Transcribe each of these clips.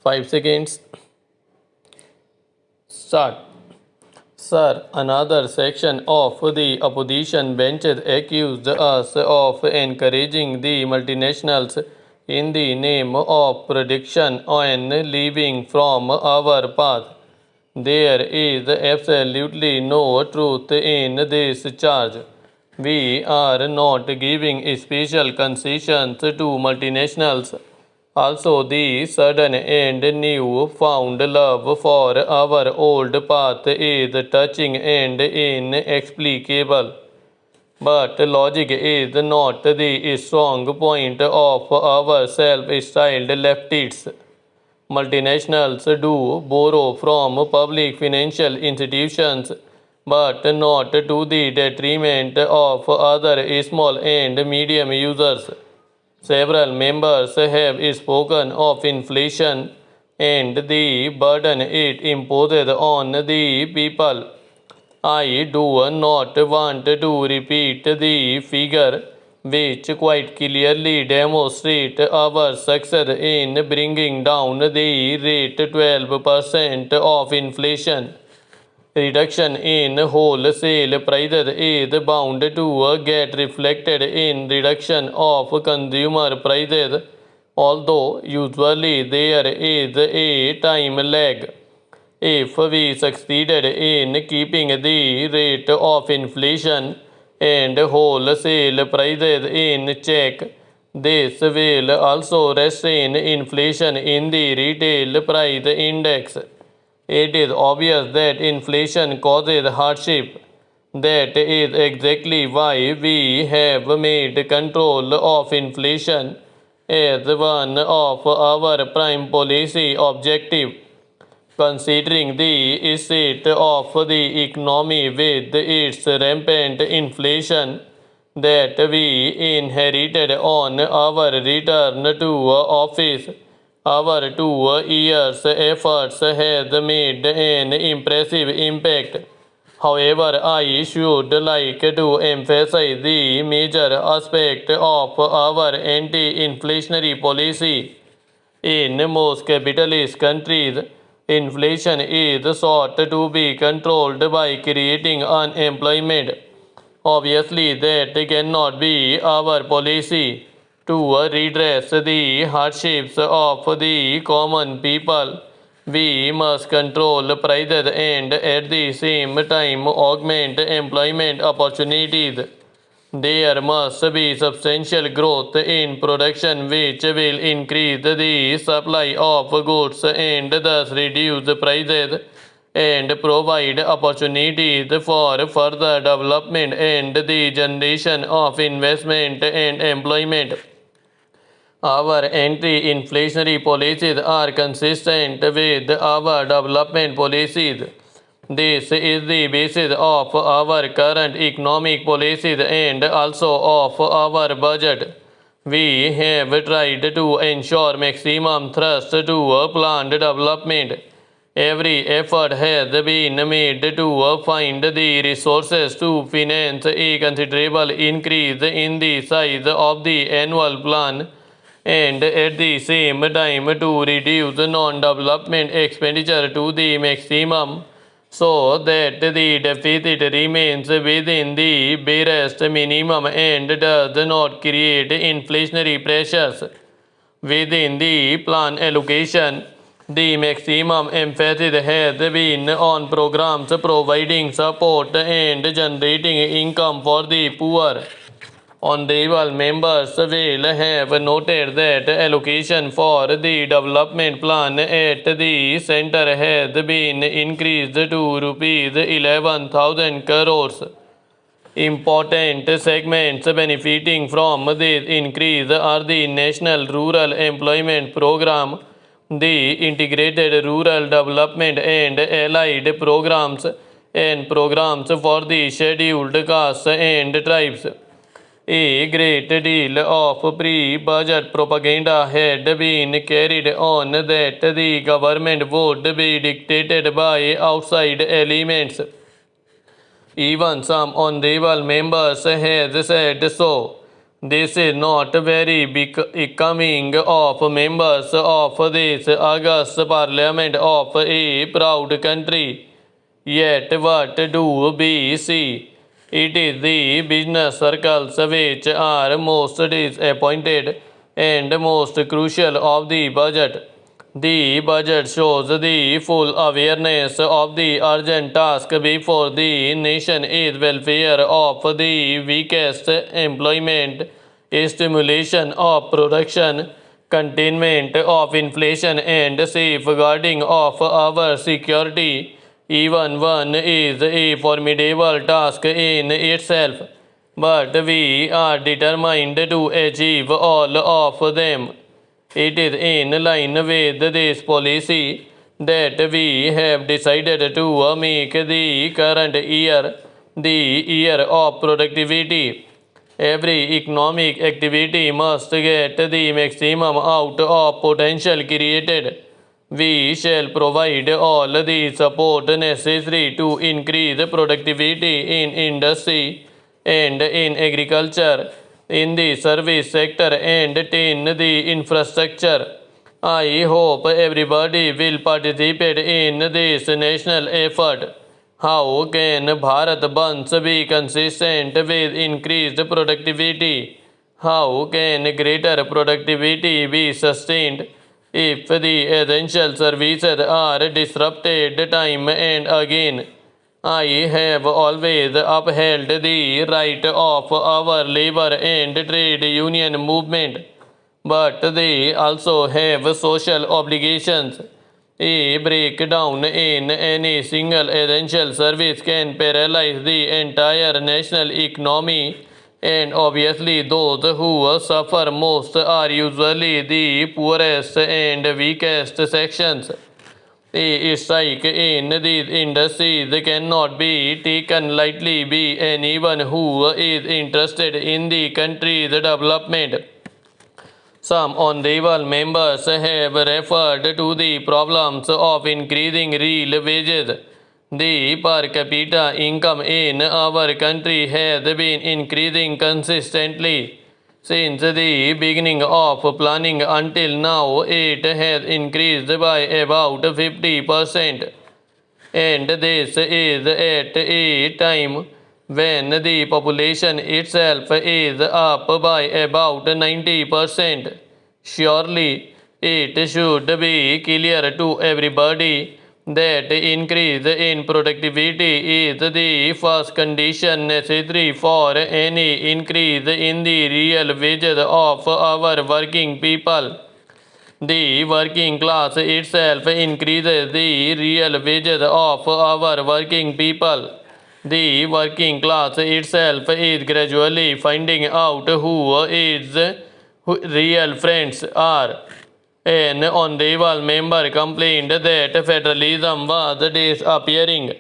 5 seconds. Start. Sir, another section of the opposition benches accused us of encouraging the multinationals in the name of production and living from our path. There is absolutely no truth in this charge. We are not giving special concessions to multinationals. Also, the sudden and new found love for our old path is touching and inexplicable. But logic is not the strong point of our self-styled leftists. Multinationals do borrow from public financial institutions, but not to the detriment of other small and medium users. Several members have spoken of inflation and the burden it imposes on the people. I do not want to repeat the figure, which quite clearly demonstrates our success in bringing down the rate 12% of inflation. Reduction in wholesale prices is bound to get reflected in reduction of consumer prices, although usually there is a time lag. If we succeeded in keeping the rate of inflation and wholesale prices in check, this will also restrain inflation in the retail price index. It is obvious that inflation causes hardship. That is exactly why we have made control of inflation as one of our prime policy objectives. Considering the state of the economy with its rampant inflation that we inherited on our return to office, our 2 years' efforts has made an impressive impact. However, I should like to emphasize the major aspect of our anti-inflationary policy. In most capitalist countries, inflation is sought to be controlled by creating unemployment. Obviously, that cannot be our policy. To redress the hardships of the common people, we must control prices and at the same time augment employment opportunities. There must be substantial growth in production which will increase the supply of goods and thus reduce prices and provide opportunities for further development and the generation of investment and employment. Our anti-inflationary policies are consistent with our development policies. This is the basis of our current economic policies and also of our budget. We have tried to ensure maximum thrust to planned development. Every effort has been made to find the resources to finance a considerable increase in the size of the annual plan and at the same time to reduce non-development expenditure to the maximum so that the deficit remains within the barest minimum and does not create inflationary pressures. Within the plan allocation, the maximum emphasis has been on programs providing support and generating income for the poor. Honorable members will have noted that allocation for the development plan at the center has been increased to rupees 11,000 crores. Important segments benefiting from this increase are the National Rural Employment Program, the Integrated Rural Development and Allied Programs, and programs for the scheduled castes and tribes. A great deal of pre-budget propaganda had been carried on that the government would be dictated by outside elements. Even some honorable members have said so. This is not very becoming of members of this august parliament of a proud country. Yet what do we see? It is the business circles which are most disappointed and most crucial of the budget. The budget shows the full awareness of the urgent task before the nation is welfare of the weakest, employment, stimulation of production, containment of inflation, and safeguarding of our security. Even one is a formidable task in itself, but we are determined to achieve all of them. It is in line with this policy that we have decided to make the current year the year of productivity. Every economic activity must get the maximum out of potential created. We shall provide all the support necessary to increase productivity in industry and in agriculture, in the service sector, and in the infrastructure. I hope everybody will participate in this national effort. How can Bharat Bunch be consistent with increased productivity? How can greater productivity be sustained if the essential services are disrupted time and again? I have always upheld the right of our labor and trade union movement, but they also have social obligations. A breakdown in any single essential service can paralyze the entire national economy, and obviously those who suffer most are usually the poorest and weakest sections. A strike in these industries cannot be taken lightly by anyone who is interested in the country's development. Some honorable members have referred to the problems of increasing real wages. The per capita income in our country has been increasing consistently. Since the beginning of planning until now, it has increased by about 50%. And this is at a time when the population itself is up by about 90%. Surely it should be clear to everybody that increase in productivity is the first condition necessary for any increase in the real wages of our working people. The working class itself increases the real wages of our working people. The working class itself is gradually finding out who its real friends are. An honorable member complained that federalism was disappearing,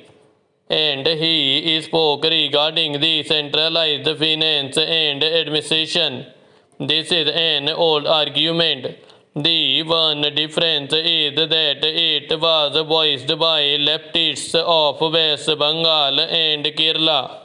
and he spoke regarding the centralized finance and administration. This is an old argument. The one difference is that it was voiced by leftists of West Bengal and Kerala.